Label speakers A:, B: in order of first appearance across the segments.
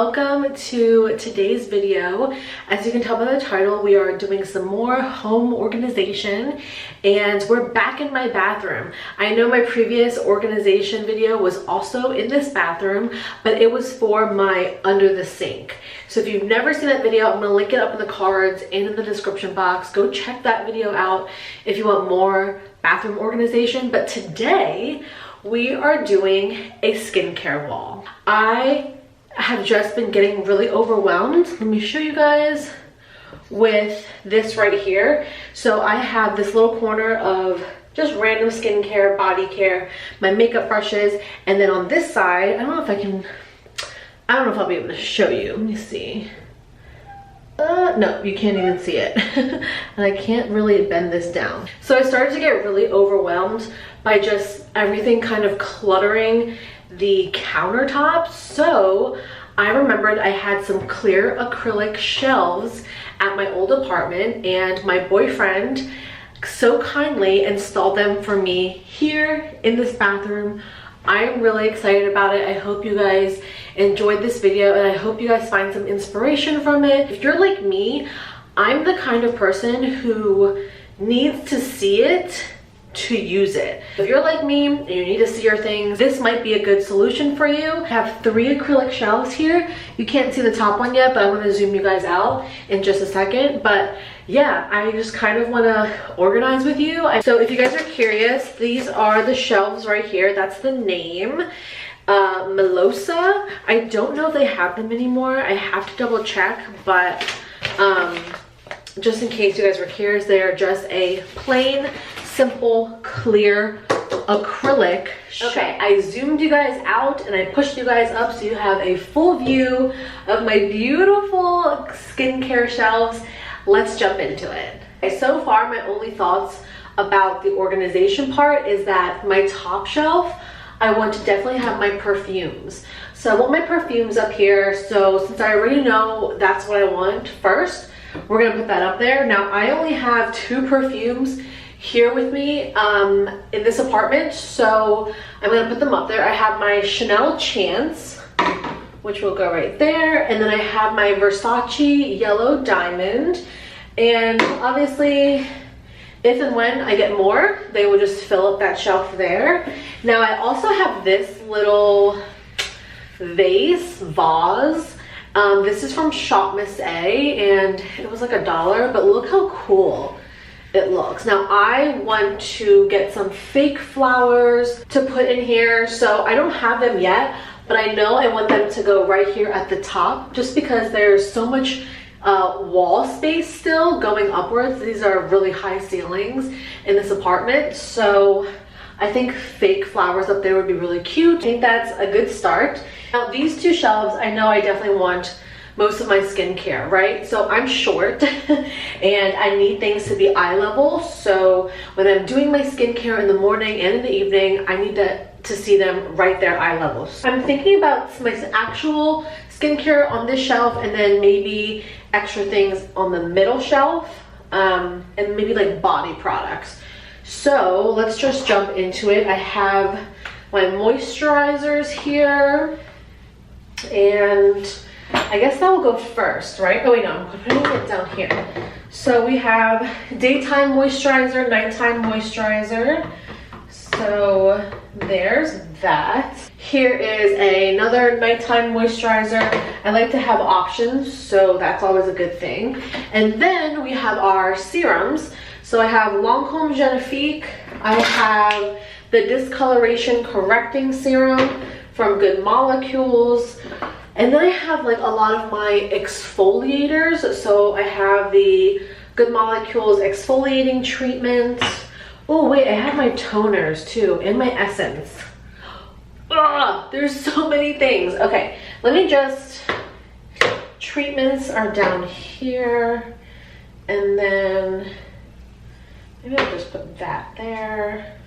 A: welcome to today's video. As you can tell by the title, we are doing some more home organization and we're back in my bathroom. I know my previous organization video was also in this bathroom, but it was for my under the sink. So if you've never seen that video, I'm gonna link it up in the cards and in the description box. Go check that video out if you want more bathroom organization. But today we are doing a skincare wall. I have just been getting really overwhelmed. Let me show you guys with this right here. So I have this little corner of just random skincare, body care, my makeup brushes, and then on this side, I don't know if I'll be able to show you. Let me see. No, you can't even see it. And I can't really bend this down. So I started to get really overwhelmed by just everything kind of cluttering the countertops. So I remembered I had some clear acrylic shelves at my old apartment, and my boyfriend so kindly installed them for me here in this bathroom. I'm really excited about it. I hope you guys enjoyed this video and I hope you guys find some inspiration from it. If you're like me, I'm the kind of person who needs to see it to use it. If you're like me and you need to see your things, this might be a good solution for you. I have 3 acrylic shelves here. You can't see the top one yet, but I'm going to zoom you guys out in just a second. But yeah, I just kind of want to organize with you. So if you guys are curious, these are the shelves right here. That's the name. Melosa. I don't know if they have them anymore. I have to double check, but just in case you guys were curious, they are just a plain, simple, clear acrylic shelf. Okay, I zoomed you guys out and I pushed you guys up so you have a full view of my beautiful skincare shelves. Let's jump into it. Okay, so far my only thoughts about the organization part is that my top shelf, I want to definitely have my perfumes. So I want my perfumes up here. So since I already know that's what I want first, we're gonna put that up there. Now I only have 2 perfumes here with me in this apartment, so I'm gonna put them up there. I have my Chanel Chance, which will go right there, and then I have my Versace Yellow Diamond, and obviously if and when I get more, they will just fill up that shelf there. Now I also have this little vase. This is from Shop Miss A, and it was like $1, but look how cool it looks. Now I want to get some fake flowers to put in here, so I don't have them yet, but I know I want them to go right here at the top just because there's so much wall space still going upwards. These are really high ceilings in this apartment, so I think fake flowers up there would be really cute. I think that's a good start. Now these 2 shelves, I know I definitely want most of my skincare, right? So I'm short and I need things to be eye level. So when I'm doing my skincare in the morning and in the evening, I need to see them right there, eye level. So I'm thinking about my actual skincare on this shelf and then maybe extra things on the middle shelf and maybe like body products. So let's just jump into it. I have my moisturizers here, and I guess that will go first, right? Oh wait, no, I'm putting it down here. So we have daytime moisturizer, nighttime moisturizer. So there's that. Here is another nighttime moisturizer. I like to have options, so that's always a good thing. And then we have our serums. So I have Lancome Genifique. I have the discoloration correcting serum from Good Molecules. And then I have like a lot of my exfoliators. So I have the Good Molecules exfoliating treatment. Oh wait, I have my toners too and my essence. Ugh, there's so many things. Okay, let me just, treatments are down here. And then maybe I'll just put that there.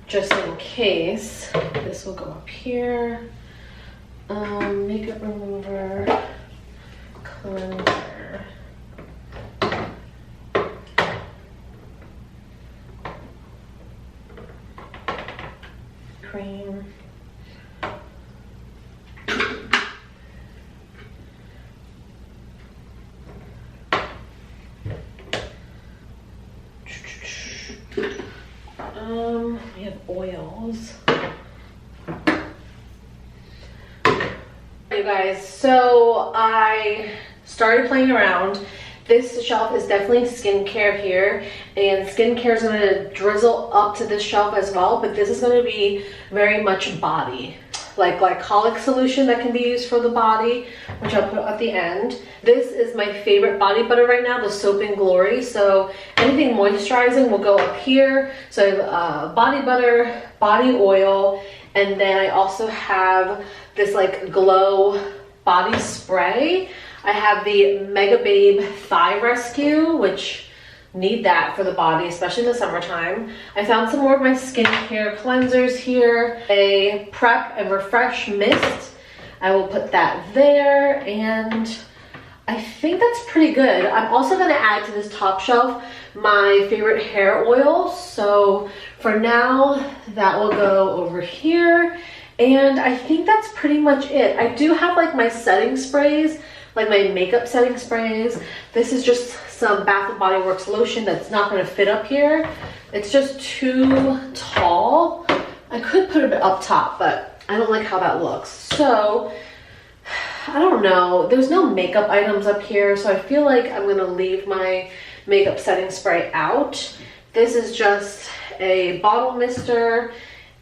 A: Just in case, this will go up here. Makeup remover, cleanser. Cream. We have oils. You guys, so I started playing around. This shelf is definitely skincare here, and skincare is going to drizzle up to this shelf as well, but this is going to be very much body, like glycolic solution that can be used for the body, which I'll put at the end. This is my favorite body butter right now, the Soap and Glory. So anything moisturizing will go up here. So I have body butter, body oil, and then I also have this like glow body spray. I have the Mega Babe Thigh Rescue, which need that for the body, especially in the summertime. I found some more of my skincare cleansers here. A Prep and Refresh Mist. I will put that there, and I think that's pretty good. I'm also going to add to this top shelf my favorite hair oil. So for now, that will go over here. And I think that's pretty much it. I do have like my setting sprays, like my makeup setting sprays. This is just some Bath & Body Works lotion that's not going to fit up here. It's just too tall. I could put it up top, but I don't like how that looks. So I don't know. There's no makeup items up here, so I feel like I'm going to leave my makeup setting spray out. This is just a bottle mister.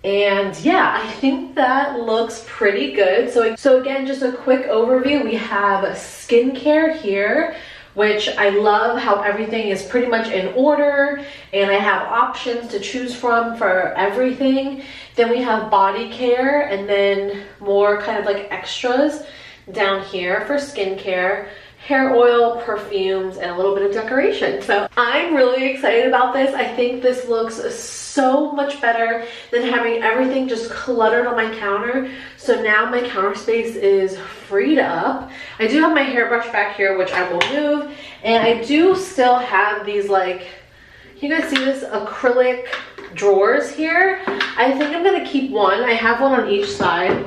A: And yeah, I think that looks pretty good. So again, just a quick overview. We have skincare here, which I love how everything is pretty much in order, and I have options to choose from for everything. Then we have body care, and then more kind of like extras down here for skincare, hair oil, perfumes, and a little bit of decoration. So I'm really excited about this. I think this looks so much better than having everything just cluttered on my counter. So now my counter space is freed up. I do have my hairbrush back here, which I will move. And I do still have these, like, you guys see this acrylic drawers here? I think I'm gonna keep one. I have one on each side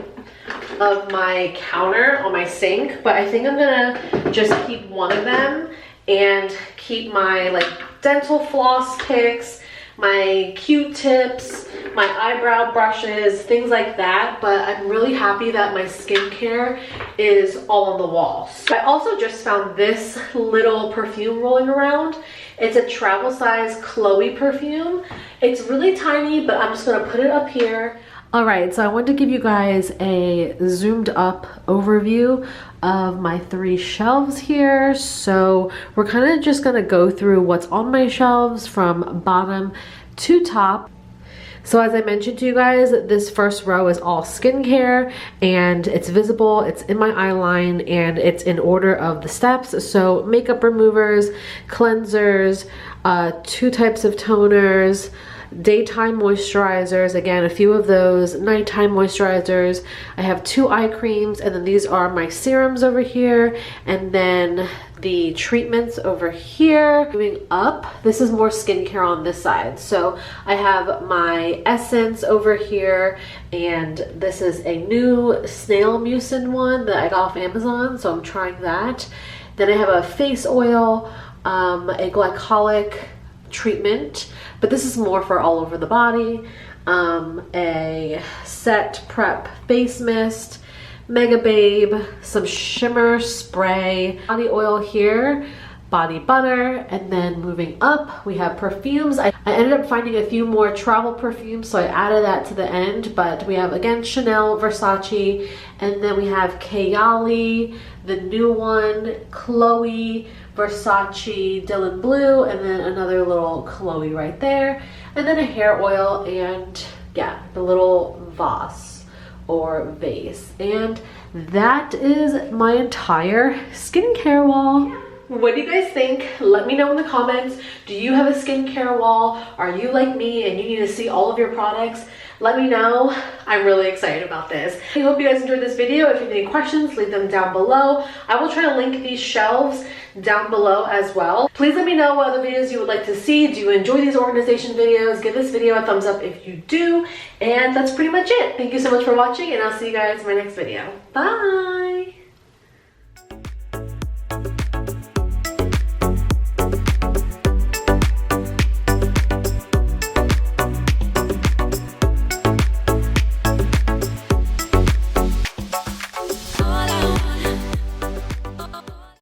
A: of my counter on my sink, but I think I'm gonna just keep one of them and keep my like dental floss picks, my Q-tips, my eyebrow brushes, things like that. But I'm really happy that my skincare is all on the wall. I also just found this little perfume rolling around. It's a travel size Chloe perfume. It's really tiny, but I'm just gonna put it up here. All right, so I wanted to give you guys a zoomed up overview of my 3 shelves here. So we're kind of just gonna go through what's on my shelves from bottom to top. So as I mentioned to you guys, this first row is all skincare, and it's visible, it's in my eye line, and it's in order of the steps. So makeup removers, cleansers, 2 types of toners, daytime moisturizers, again a few of those, nighttime moisturizers. I have 2 eye creams, and then these are my serums over here, and then the treatments over here. Moving up, this is more skincare on this side. So I have my essence over here, and this is a new snail mucin one that I got off Amazon, so I'm trying that. Then I have a face oil, a glycolic treatment, but this is more for all over the body, a set prep face mist, Mega Babe, some shimmer spray, body oil here, body butter, and then moving up we have perfumes. I ended up finding a few more travel perfumes, so I added that to the end. But we have again Chanel, Versace, and then we have Kayali, the new one, Chloe, Versace, Dylan Blue, and then another little Chloe right there, and then a hair oil, and yeah, the little vase or vase. And that is my entire skincare wall. What do you guys think? Let me know in the comments. Do you have a skincare wall? Are you like me and you need to see all of your products? Let me know. I'm really excited about this. I hope you guys enjoyed this video. If you have any questions, leave them down below. I will try to link these shelves down below as well. Please let me know what other videos you would like to see. Do you enjoy these organization videos? Give this video a thumbs up if you do. And that's pretty much it. Thank you so much for watching, and I'll see you guys in my next video. Bye!